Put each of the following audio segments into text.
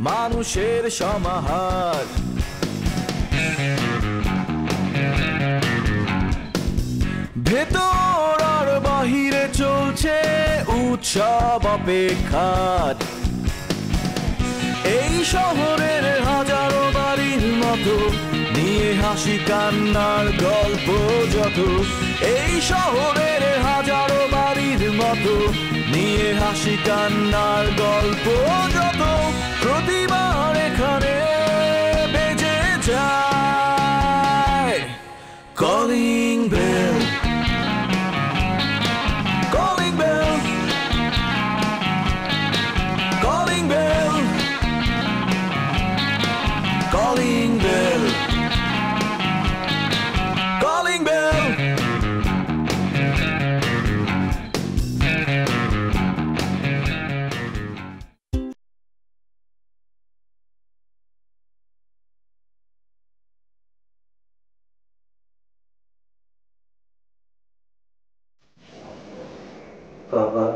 মানুষের সমাহার। ভেতর আর বাহিরে চলছে উৎসব অপেক্ষার। এই শহরের হাজারো বাড়ির মতো নিয়ে হাসি কান্নার গল্প যত। এই শহরের হাজারো বাড়ির মতো নিয়ে হাসি কান্নার গল্প যত। প্রতিবার এখানে বেজে যায় calling bell, calling bell, calling bell, calling bell, calling bell. বাবা,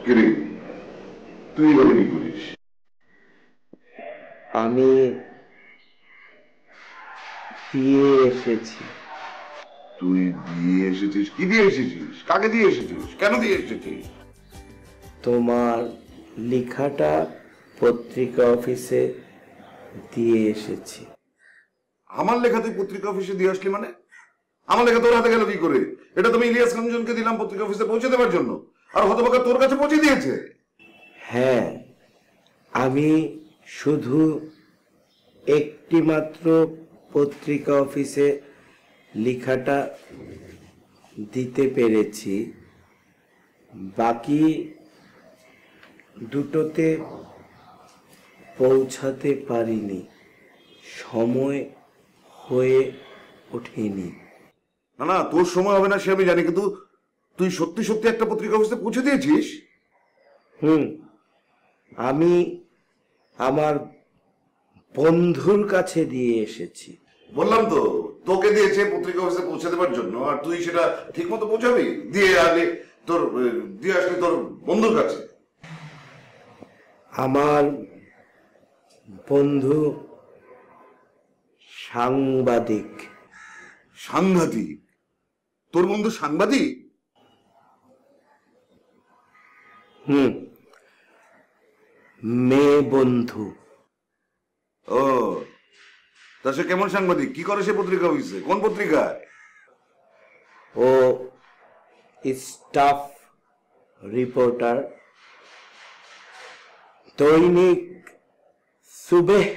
কিরে তুই এভাবে কি করিস? আমি দিয়ে এসেছি। তুই দিয়ে এসেছিস? কি দিয়ে এসেছিস? কাকে দিয়ে এসেছিস? কেন দিয়ে এসেছিস? তোমার লেখাটা পত্রিকা অফিসে দিয়ে এসেছি। আমার লেখা তুই পত্রিকা অফিসে দিয়ে আসলি মানে? আমার লেখা তোর হাতে গেল কি করে? এটা তুমি ইলিয়াস রঞ্জনকে দিলাম পত্রিকা অফিসে পৌঁছে দেওয়ার জন্য, আর হতভাগা তোর কাছে পৌঁছে দিয়েছে। হ্যাঁ, আমি শুধু একটি মাত্র পত্রিকা অফিসে লেখাটা দিতে পেরেছি, বাকি দুটোতে পৌঁছাতে পারিনি, সময় হয়ে ওঠেনি। না না, তোর সময় হবে না সে আমি জানি, কিন্তু তুই সত্যি সত্যি একটা পত্রিকা অফিসে পৌঁছে দিয়েছিস? আমি আমার বন্ধুর কাছে দিয়ে এসেছি। বললাম তো তোকে দিয়েছে পত্রিকা অফিসে পৌঁছে দেওয়ার জন্য, আর তুই সেটা ঠিক মতো পৌঁছাবি? দিয়ে আসলি তোর বন্ধুর কাছে। আমার বন্ধু সাংবাদিক। সাংঘাতিক? তোর বন্ধু সাংবাদিক? মেয়ে বন্ধু। ও, তা সে কেমন সাংবাদিক? কি করে সে পত্রিকা অফিসে? কোন পত্রিকায়? ও স্টাফ রিপোর্টার, দৈনিক সুবেহ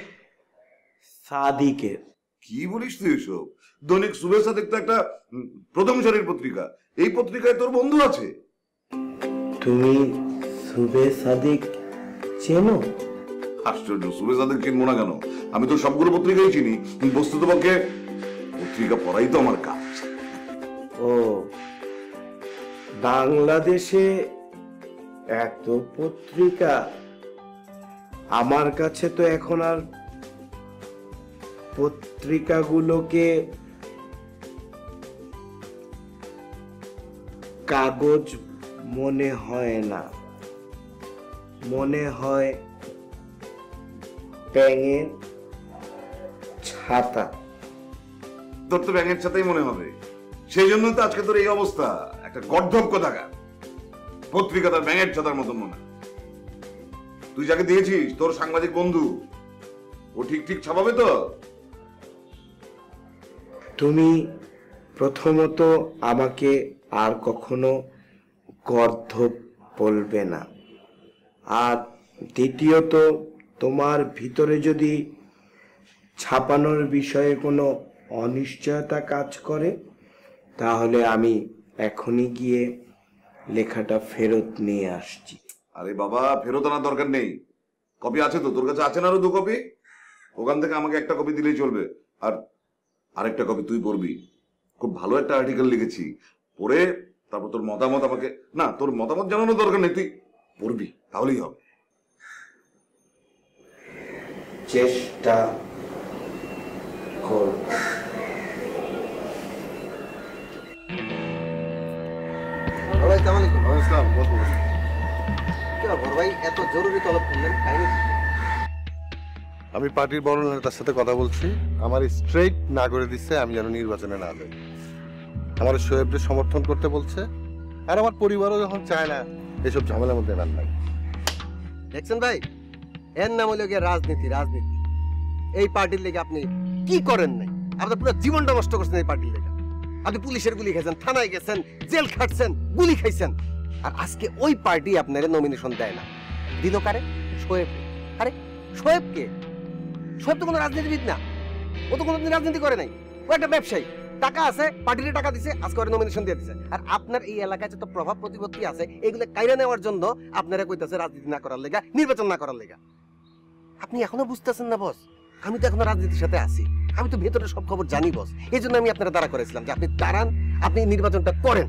সাদিকের। কি বলিস তুই এসব? দৈনিক সুবেহ সাদিক তো একটা প্রথম সারির পত্রিকা। এই পত্রিকায় তোর বন্ধু আছে? তুমি সুবেহ সাদিক চেনো? আশ্চর্য, সুবেহ সাদিক চিনবো না কেন? আমি তো সবগুলো পত্রিকাই চিনি। বস্তুত পক্ষে পত্রিকা পড়াই তো আমার কাজ। ও, বাংলাদেশে এত পত্রিকা, আমার কাছে তো এখন আর পত্রিকাগুলোকে কাগজ মনে হয় না, মনে হয় ব্যাঙের ছাতা। তোর তো ব্যাঙের ছাতাই মনে হবে, সেই জন্য তো আজকে তোর এই অবস্থা। একটা গর্ধব থাকা পত্রিকা তার ব্যাঙের ছাতার মতন মনে। তুই যাকে দিয়েছিস, তোর সাংবাদিক বন্ধু, ও ঠিক ঠিক ছাপাবে তো? তুমি প্রথমত আমাকে আর কখনো গর্ধব বলবে না, আর দ্বিতীয়ত তোমার ভিতরে যদি ছাপানোর বিষয়ে কোনো অনিশ্চয়তা কাজ করে, তাহলে আমি এখনই গিয়ে লেখাটা ফেরত নিয়ে আসছি। আরে বাবা, ফেরত আনার দরকার নেই। কপি আছে তো তোর কাছে? আছে না আরো 2 কপি? ওখান থেকে আমাকে একটা কপি দিলেই চলবে। আর আরেকটা কপি তুই পড়বি। খুব ভালো একটা আর্টিকেল লিখেছি, পড়ে তারপর তোর মতামত আমাকে। না, তোর মতামত জানানোর দরকার নেই, তুই পড়বি, তাহলেই হবে। চেষ্টা করব। আসসালামু আলাইকুম। কেন বড় ভাই এত জরুরি তলব করলেন? কাহিনী কি? আমি পার্টির বড় নেতার সাথে কথা বলছি, আমার স্ট্রেট না করে দিচ্ছে আমি যেন নির্বাচনে না যাই। আমার শোয়েবকে সমর্থন করতে বলছে, আর আমার পরিবারও যখন চায় না এসব ঝামেলার মধ্যে না নাই। দেখছেন ভাই, এর নাম হলো গিয়ে রাজনীতি। রাজনীতি এই পার্টির লেগে আপনি কি করেন নাই? আপনার পুরো জীবনটা নষ্ট করছেন এই পার্টির লেগে। আপনি পুলিশের গুলি খাইছেন, থানায় গেছেন, জেল খাটছেন, গুলি খাইছেন, আর আজকে ওই পার্টি আপনার নমিনেশন দেয় না। দিল কারে? শোয়েব। আরে শোয়েব কে? শোয়েব তো কোনো রাজনীতিবিদ না, ও তো কোনোদিন রাজনীতি করে নাই। ও একটা ব্যবসায়ী, টাকা আছে, পার্টিতে টাকা দিছে, আজকে ওর নমিনেশন দিয়ে দিছে। আর আপনার এই এলাকায় যত প্রভাব প্রতিপত্তি আছে এগুলো কাইরা নেওয়ার জন্য আপনারা কইতাছে রাজনীতি না করার লেগা, নির্বাচন না করার লেগা। আপনি এখনো বুঝতেছেন না বস? আমি তো এখনো রাজনীতির সাথে আছি, আমি তো ভেতরে সব খবর জানি বস। এই জন্য আমি আপনারা দাঁড়া করেছিলাম যে আপনি দাঁড়ান, আপনি নির্বাচনটা করেন।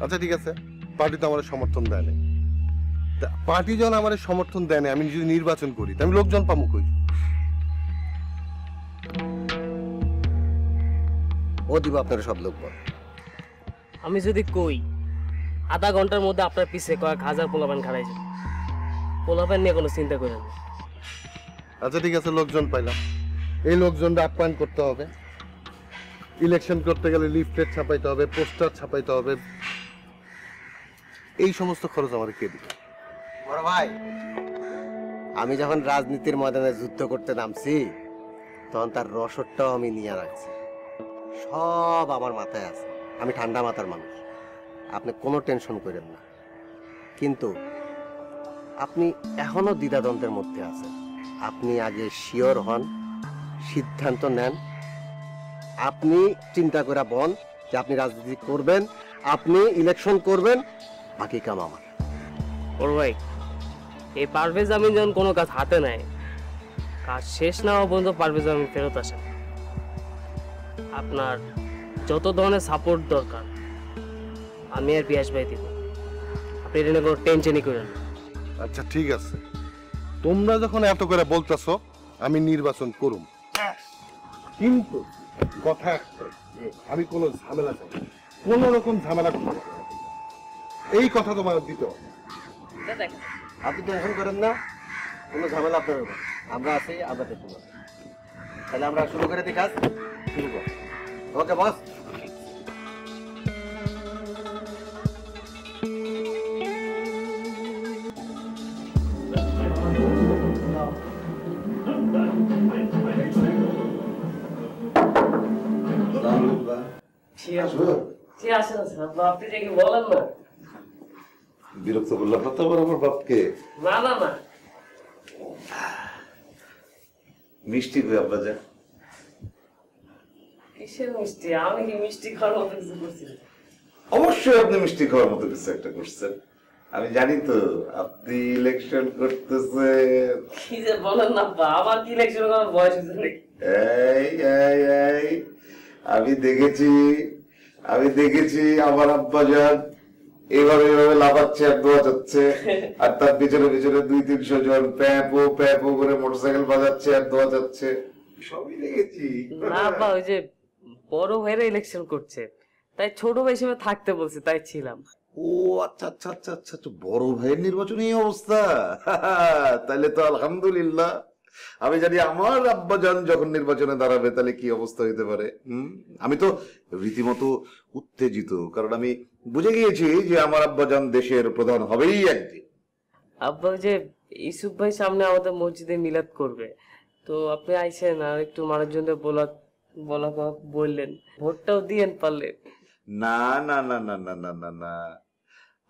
আচ্ছা ঠিক আছে, পার্টি তো আমার সমর্থন দেয় না। পার্টি যখন আমার সমর্থন দেয় না, আমি যদি নির্বাচন করি আমি লোকজন পাবো কই? ও দিব আপনারা সব লোক বল। আমি যদি কই আধা ঘন্টার মধ্যে আপনার পিছে কয়েক হাজার পোলাপান খাড়াই যাবে। পোলাপান নিয়ে কোনো চিন্তা করেন না। আচ্ছা ঠিক আছে, লোকজন পাইলাম, এই লোকজনটা আপ্যায়ন করতে হবে, ইলেকশন করতে গেলে লিফলেট ছাপাইতে হবে, পোস্টার ছাপাইতে হবে, এই সমস্ত খরচ আমার কে দিবে? বড় ভাই, আমি যখন রাজনীতির ময়দানে যুদ্ধ করতে নামছি তখন তার রসদটাও আমি নিয়ে রাখছি, সব আমার মাথায় আছে। আমি ঠান্ডা মাথার মানুষ, আপনি কোনো টেনশন করেন না। কিন্তু আপনি এখনো দ্বিধাদ্বন্দ্বের মধ্যে আছেন। আপনি আগে শিওর হন, সিদ্ধান্ত নেন। আপনি চিন্তা করে বল যে আপনি রাজনীতি করবেন, আপনি ইলেকশন করবেন, বাকি কাম আমার। ওর ভাই, এই পারভেজ আমিন যখন কোনো কাজ হাতে নেয়, কাজ শেষ না হওয়া পর্যন্ত পারভেজ আমিন ফেরত আসে। আপনার যত ধরনের সাপোর্ট দরকার আমি আর পিয়াস ভাই দিব। আপনি এটা নিয়ে কোনো টেনশনই করেন না। আচ্ছা ঠিক আছে, তোমরা যখন এত করে বলতেছো আমি নির্বাচন করুম, কিন্তু কথা একটাই, আমি কোনো ঝামেলা চাই না, কোনো রকম ঝামেলা করব না। এই কথা তোমার দিতে হবে। আপনি টেনশন করেন না, কোনো ঝামেলা আপনার হবে না। আমরা আছি, আমরা দেখতে পাবো। তাহলে আমরা শুরু করে দিই কাজ। শুরু কর। ওকে বস। আপনি যে কি বলেন না। বিরক্ত করলাম না তো আবার আমার বাপকে? না না না, মিষ্টি কই আব্বা যা? কিসের মিষ্টি? আমি কি মিষ্টি খাওয়ার মতো কিছু করছি? অবশ্যই আপনি মিষ্টি খাওয়ার মতো কিছু একটা করছেন। আমি জানি তো আপনি ইলেকশন করতেছেন। কি যে বলেন না, আমার কি ইলেকশন করার বয়স হয়েছে নাকি? এই এই এই আমি দেখেছি আমার আব্বা যান এইভাবে এইভাবে লাফাচ্ছে আর দোয়া যাচ্ছে, আর তার পিছনে পিছনে 200-300 জন প্যাপো প্যাপো করে মোটরসাইকেল বাজাচ্ছে আর দোয়া যাচ্ছে, সবই দেখেছি। না বা ওই যে বড় ভাইরা ইলেকশন করছে, তাই ছোট ভাই হিসেবে থাকতে বলছে, তাই ছিলাম। ও আচ্ছা আচ্ছা আচ্ছা আচ্ছা, তো বড় ভাইয়ের নির্বাচনী এই অবস্থা। তাহলে তো আলহামদুলিল্লাহ। আমি জানি আমার আব্বাজান যখন নির্বাচনে দাঁড়াবে তাহলে কি অবস্থা হইতে পারে। আমি তো রীতিমতো উত্তেজিত, কারণ আমি বুঝে গিয়েছি যে আমার আব্বাজান দেশের প্রধান হবেই একদিন। আব্বা ওই যে ইউসুফ ভাই সামনে আমাদের মসজিদে মিলাদ করবে, তো আপনি আইসেন আর একটু মানুষজনদের বললেন, ভোটটাও দিয়েন পারলে। না না না না না না না না,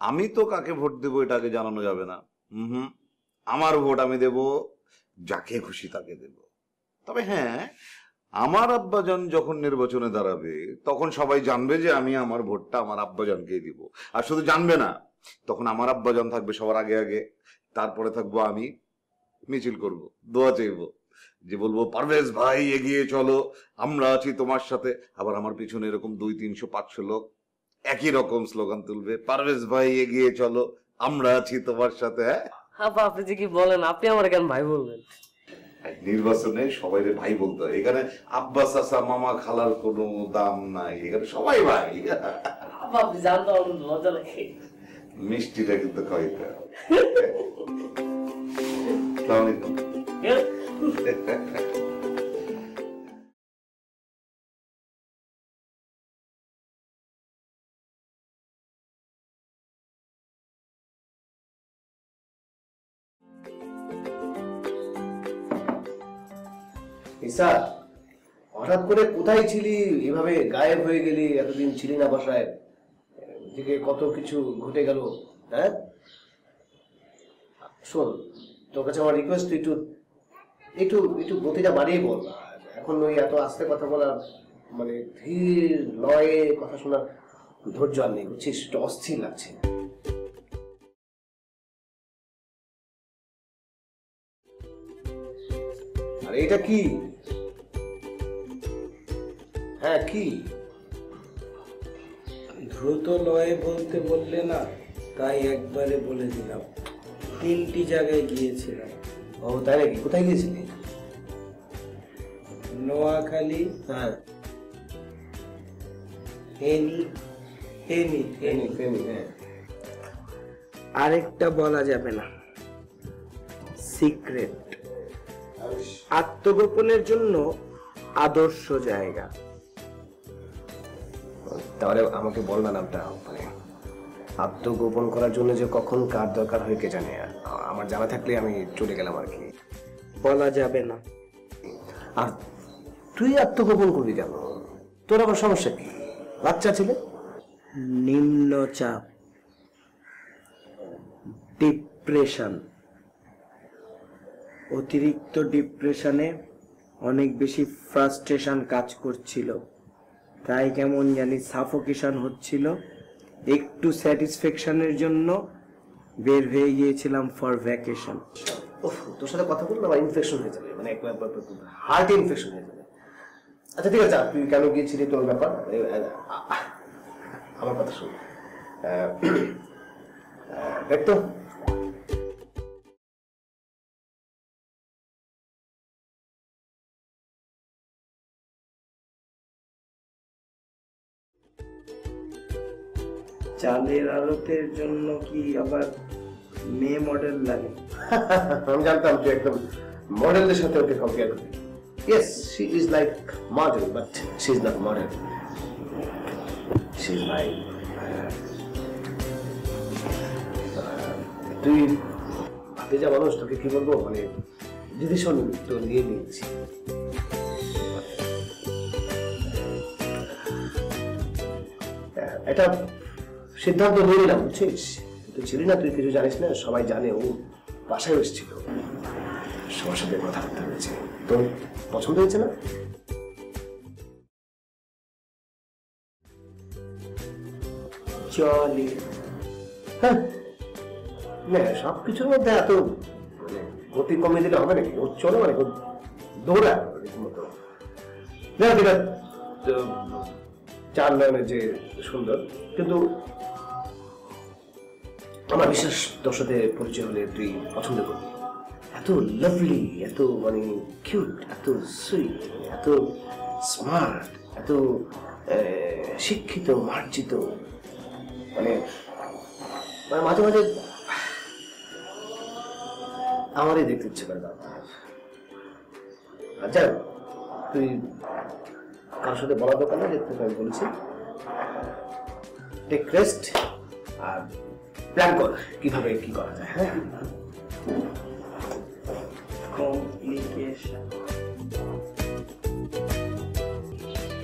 আমি তো কাকে ভোট দেবো এটা আগে জানানো যাবে না। আমার ভোট আমি দেব যাকে খুশি তাকে দেব। তবে হ্যাঁ, আমার আব্বাজান যখন নির্বাচনে দাঁড়াবে তখন সবাই জানবে যে আমি আমার ভোটটা আমার আব্বাজানকেই দিব। আর শুধু জানবে না, তখন আমার আব্বাজান থাকবে সবার আগে আগে, তারপরে থাকবো আমি। মিছিল করব, দোয়া চাইবো, যে বলবো পারভেজ ভাই এগিয়ে চলো, আমরা আছি তোমার সাথে। আবার আমার পিছনে এরকম 200-300-500 লোক একই রকম স্লোগান তুলবে, পারভেজ ভাই এগিয়ে চলো, আমরা আছি তোমার সাথে। হ্যাঁ আব্বা আপনি যে কি বলেন, আপনি আমার কেন ভাই বলবেন? নির্বাচনে সবাই ভাই বলতে হয়, এখানে আব্বা চাচা মামা খালার কোনো দাম নাই, এখানে সবাই ভাই। আব্বা আপনি জানতো আমার লজ্জা লাগে। মিষ্টিটা কিন্তু খাইতে হবে। আসসালামু আলাইকুম। নিসার, হঠাৎ করে কোথায় ছিলি, এভাবে গায়েব হয়ে গেলি, এতদিন ছিলি না বাসায়, এদিকে কত কিছু ঘটে গেল। হ্যাঁ শোন, তোর কাছে আমার রিকোয়েস্ট, একটু একটু একটু গতিটা বাড়িয়ে বল। এখন ওই এত আস্তে কথা বলা, মানে ধীর লয়ে কথা শোনার ধৈর্য আর নেই, বুঝছিস? একটু অস্থির লাগছে। আরে এটা কি? হ্যাঁ কি? দ্রুত লয়ে বলতে বললে না, তাই একবারে বলে দিলাম। 3টি জায়গায় গিয়েছিলাম। ও তাই নাকি? কোথায় গিয়েছিলি? নোয়াখালী, হ্যাঁ, ফেনী। হ্যাঁ। আরেকটা বলা যাবে না, সিক্রেট। আত্মগোপনের জন্য আদর্শ জায়গা। তাহলে আমাকে বল না নামটা, মানে আত্মগোপন করার জন্য যে কখন কার দরকার হয় কে জানে। আমার জানা থাকলে আমি চলে গেলাম আর কি। বলা যাবে না। আর তুই আত্মগোপন করবি কেন? তোর আবার সমস্যা কি? বাচ্চা ছেলে? নিম্নচাপ, ডিপ্রেশন। অতিরিক্ত ডিপ্রেশনে অনেক বেশি ফ্রাস্ট্রেশন কাজ করছিল, তাই কেমন জানি সাফোকেশন হচ্ছিল। একটু স্যাটিসফ্যাকশনের জন্য বের হয়ে গিয়েছিলাম ফর ভ্যাকেশন। ওহ, তোর সাথে কথা বললে আমার ইনফেকশন হয়ে যাবে, মানে হার্ট ইনফেকশন হয়ে যাবে। আচ্ছা ঠিক আছে, তুই কেন গিয়েছিলি, তোর ব্যাপার। আমার কথা শুন, দেখ তো চালের আড়তের জন্য কি আবার মেয়ে মডেল লাগে? আমি জানতাম তুই একদম মডেলদের সাথে ওকে কম্পেয়ার করবি। Yes, she is like model, but she is not model. She is like, তুই ভাবতে যা মানুষ, তোকে কি বলবো, মানে যদি শোন তো নিয়ে নিয়েছি। এটা সিদ্ধান্ত নিয়ে নিলাম, বুঝছিস? তুই ছিলি না, তুই কিছু জানিস না, সবাই জানে। ও বাসায় এসেছিল, সবার সাথে কথা বলতে হয়েছে। তোর পছন্দ হয়েছে না? চলে। হ্যাঁ, না সবকিছুর মধ্যে এত মানে গতি কমিয়ে দিলে হবে নাকি? ও চলো, মানে দৌড়া রীতিমতো। না যেটা চার নয়নের যে সুন্দর, কিন্তু আমার বিশ্বাস তোর সাথে পরিচয় হলে তুই পছন্দ করবি। এত লাভলি, এত মানে কিউট, এত সুইট, এত স্মার্ট, এত শিক্ষিত, মার্জিত, মানে মাঝে মাঝে আমারই দেখতে ইচ্ছে করে। আচ্ছা তুই কারোর সাথে বলা দরকার না, যে তোকে আমি বলেছি। টেক রেস্ট আর প্ল্যান কর কিভাবে কি করা যায়। হ্যাঁ, কমপ্লিকেশন।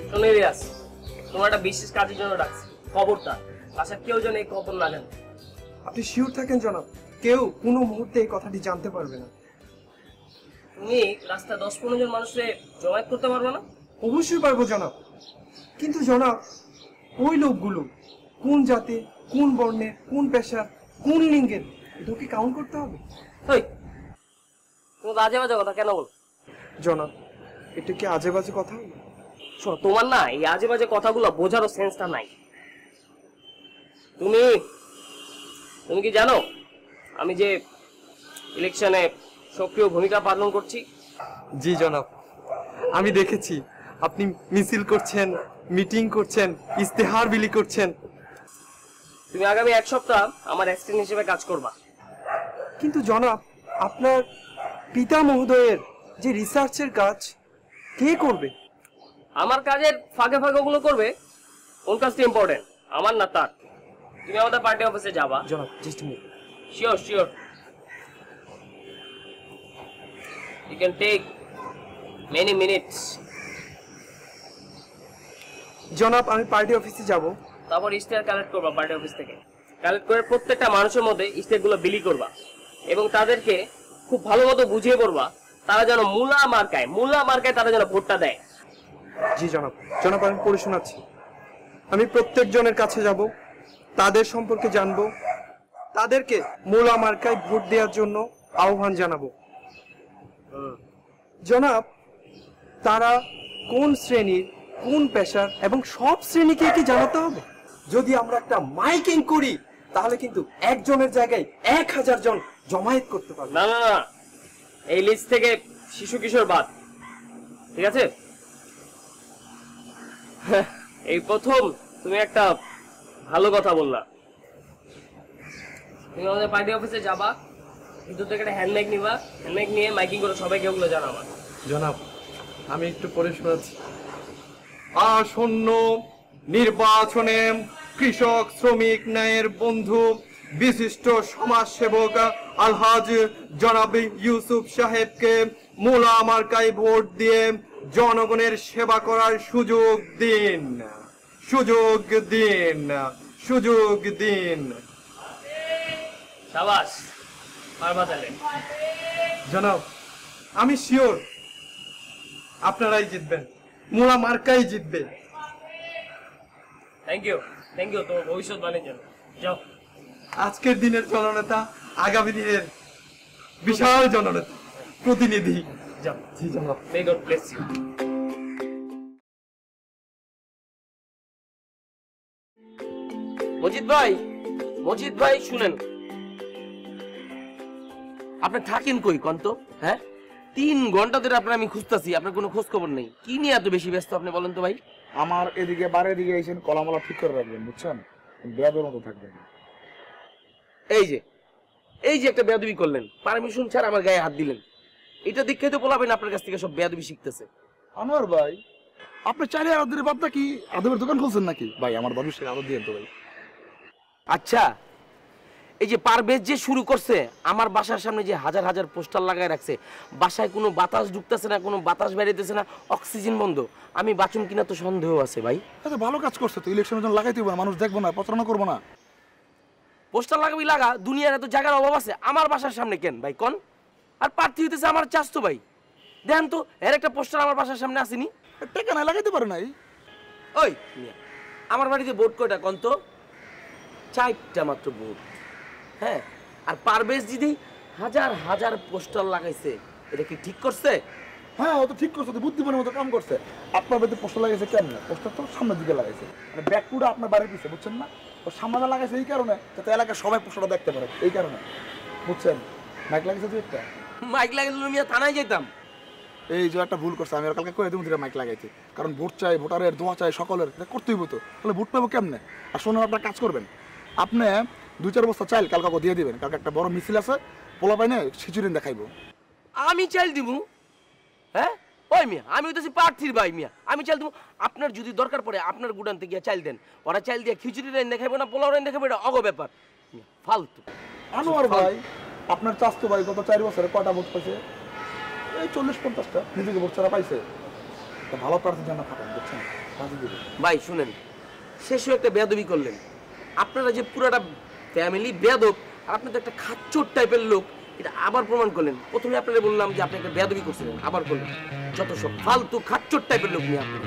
শোনো ইলিয়াস, তোমার একটা বিশেষ কাজের জন্য ডাকছি, খবরদার বাসার কেউ যেন এই খবর না জানে। আপনি শিওর থাকেন জনাব, কেউ কোনো মুহূর্তে এই কথাটি জানতে পারবে না? তুমি রাস্তায় 10-15 জন মানুষকে জমায়েত করতে পারবে না? অবশ্যই পারবো জনাব, কিন্তু জনাব ওই লোকগুলো কোন জাতি, কোন বর্ণের, কোন পেশার, কোন লিঙ্গের, এটাকে কাউন্ট করতে হবে। ওই তুমি আজে বাজে কথা কেন বল? জনাব এটা কি আজে বাজে কথা হলো? শোনো, তোমার না এই আজে বাজে কথাগুলো বোঝারও সেন্সটা নাই। তুমি তুমি কি জানো আমি যে ইলেকশনে সক্রিয় ভূমিকা পালন করছি? জি জনাব, আমি দেখেছি আপনি মিছিল করছেন, মিটিং করছেন, ইস্তেহার বিলি করছেন। তুমি আগামী 1 সপ্তাহ আমার অ্যাসিস্ট্যান্ট হিসেবে কাজ করবা। কিন্তু জনাব, আপনার পিতা মহোদয়ের যে রিসার্চের কাজ কে করবে? আমার কাজের ফাঁকে ফাঁকে ওগুলো করবে, ওর কাজটা ইম্পর্টেন্ট, আমার না তার। তুমি আমাদের পার্টি অফিসে যাবা। জনাব, just minute. Sure sure, you can take many minutes. জনাব, আমি পার্টি অফিসে যাব। তারপর ইস্টার কালেক্ট করবা পার্টি অফিস থেকে। কালেক্ট করে প্রত্যেকটা মানুষের মধ্যে ইস্টারগুলো বিলি করবা এবং তাদেরকে খুব ভালো মতো বুঝিয়ে পড়বা তারা যেন মূলা মার্কায় তারা যেন ভোটটা দেয়। জি জনাব। জনাব, আমি পড়ে শোনাচ্ছি। আমি প্রত্যেকজনের কাছে যাব, তাদের সম্পর্কে জানবো, তাদেরকে মূলা মার্কায় ভোট দেওয়ার জন্য আহ্বান জানাবো। জনাব, তারা কোন শ্রেণীর, কোন পেশার এবং সব শ্রেণীকে কি জানাতে হবে? যদি আমরা একটা মাইকিং করি তাহলে কিন্তু একজনের জায়গায় 1000 জন জমায়েত করতে পারবে। না না না, এই লিস্ট থেকে শিশু কিশোর বাদ, ঠিক আছে? এই প্রথম তুমি একটা ভালো কথা বললা। তুমি আমাদের পার্টি অফিসে যাবা, ভিতর থেকে একটা হ্যান্ডমাইক নিবা, হ্যান্ডমাইক নিয়ে মাইকিং করে সবাইকে ওগুলো জানাবা। জনাব, আমি একটু পড়ে শোনাচ্ছি। আসন্ন নির্বাচনে কৃষক শ্রমিক ন্যায়ের বন্ধু বিশিষ্ট সমাজসেবক আলহাজ জনাব ইউসুফ সাহেবকে মূলা মার্কায় ভোট দিয়ে জনগণের সেবা করার সুযোগ দিন, সুযোগ দিন, সুযোগ দিন। শাবাশ, পারবা তাহলে। জনাব, আমি শিওর আপনারাই জিতবেন, মূলা মার্কাই জিতবে। থ্যাংক ইউ তোমার ভবিষ্যৎবাণীর জন্য। যাও। আজকের দিনের জননেতা আগামী দিনের বিশাল জননেতা প্রতিনিধি। যাও। জি জনাব। May God bless you. Majid ভাই শুনেন, আপনি থাকেন কই কন্ত? হ্যাঁ, 3 ঘন্টা ধরে আপনার আমি খুঁজতেছি, আপনার কোনো খোঁজ খবর নেই। কি নিয়ে এত বেশি ব্যস্ত আপনি বলেন তো ভাই? আমার এদিকে বারের দিকে এসেছেন, কলামলা ঠিক করে রাখবেন, বুঝছেন? বেয়াদের মতো থাকবেন। এই যে একটা বেয়াদবি করলেন, পারমিশন ছাড়া আমার গায়ে হাত দিলেন, এটা দেখে তো বলাবেন আপনার কাছ থেকে সব বেয়াদবি শিখতেছে। আনোয়ার ভাই, আপনি চাইলে আদরের বাদটা কি আদবের দোকান খুলছেন নাকি? ভাই আমার মানুষের আদর দিয়ে তো ভাই। আচ্ছা, এই যে পারভেজ যে শুরু করছে, আমার বাসার সামনে যে হাজার হাজার পোস্টার লাগায় রাখছে, বাসায় কোনো বাতাস ঢুকতেছে না, কোনো বাতাস বেরোতেছে না, অক্সিজেন বন্ধ, আমি বাঁচুন কিনা তো সন্দেহ আছে ভাই। আচ্ছা, ভালো কাজ করছে তো, ইলেকশনের জন্য লাগাইতে হবে না, মানুষ দেখবো না, প্রচারণা করবো না। পোস্টার লাগাবি লাগা, দুনিয়ার এত জায়গার অভাব আছে আমার বাসার সামনে কেন ভাই কোন? আর প্রার্থী হইতেছে আমার চাচতো ভাই, দেখেন তো এর একটা পোস্টার আমার বাসার সামনে আসেনি। টাকা না লাগাইতে পারে নাই। ওই আমার বাড়িতে ভোট কয়টা কোন তো? 4টা মাত্র ভোট। হ্যাঁ, আর পারভেজ দিদি হাজার হাজার পোস্টার লাগাইছে, এটা কি ঠিক করছে? হ্যাঁ, ও তো ঠিক করছে, বুদ্ধিমানের মতো কাম করছে। আপনার বাড়িতে পোস্টার লাগাইছে কেন? পোস্টার তো সামনের দিকে লাগাইছে, মানে ব্যাকটুটা আপনার বাড়ির পিছিয়ে, বুঝছেন না? ও সামনে লাগাইছে এই কারণে যাতে এলাকার সবাই পোস্টারটা দেখতে পারে, এই কারণে, বুঝছেন? মাইক লাগাইছে তুই একটা, মাইক লাগাইলে আমি থানায় যেতাম। এই যে একটা ভুল করছে, আমি কালকে কয়ে দেবো মাইক লাগাইছে, কারণ ভোট চাই, ভোটারের দোয়া চাই, সকলের, এটা করতেই হতো, তাহলে ভোট পাবো কেমনে? আর শোনেন, আপনার কাজ করবেন, আপনি 2-4 বস্তা চাইল কালকে দিয়ে দিবেন, কালকে একটা বড় মিছিল আছে, পোলা পাইনে খিচুড়ি দেখাইবো। আমি চাইল দিব? হ্যাঁ, ওই মিয়া, আমি হইতেছি প্রার্থীর ভাই মিয়া, আমি চাইল দিব। আপনার যদি দরকার পড়ে আপনার গুডানতে গিয়ে চাইল দেন, ওরা চাইল দিয়ে খিচুড়ি রাইন দেখাইবো না পোলাও রাইন দেখাবো, এটা অগ ব্যাপার, ফালতু। আনোয়ার ভাই, আপনার চাচতো ভাই গত 4 বছরে কটা ভোট পাইছে? এই 40-50টা নিজেকে ভোট ছাড়া পাইছে। ভালো প্রার্থীর জন্য খাটান, বুঝছেন? ভাই শুনেন, শেষও একটা বেয়াদবি করলেন। আপনারা যে পুরাটা ফ্যামিলি বেয়াদব, আর আপনি তো একটা খাচ্চর টাইপের লোক, এটা আবার প্রমাণ করলেন। প্রথমে আপনারা বললাম যে আপনি একটা বেয়াদবি করছিলেন, আবার করলেন। যত সব ফালতু খাচ্চর টাইপের লোক নিয়ে আপনি।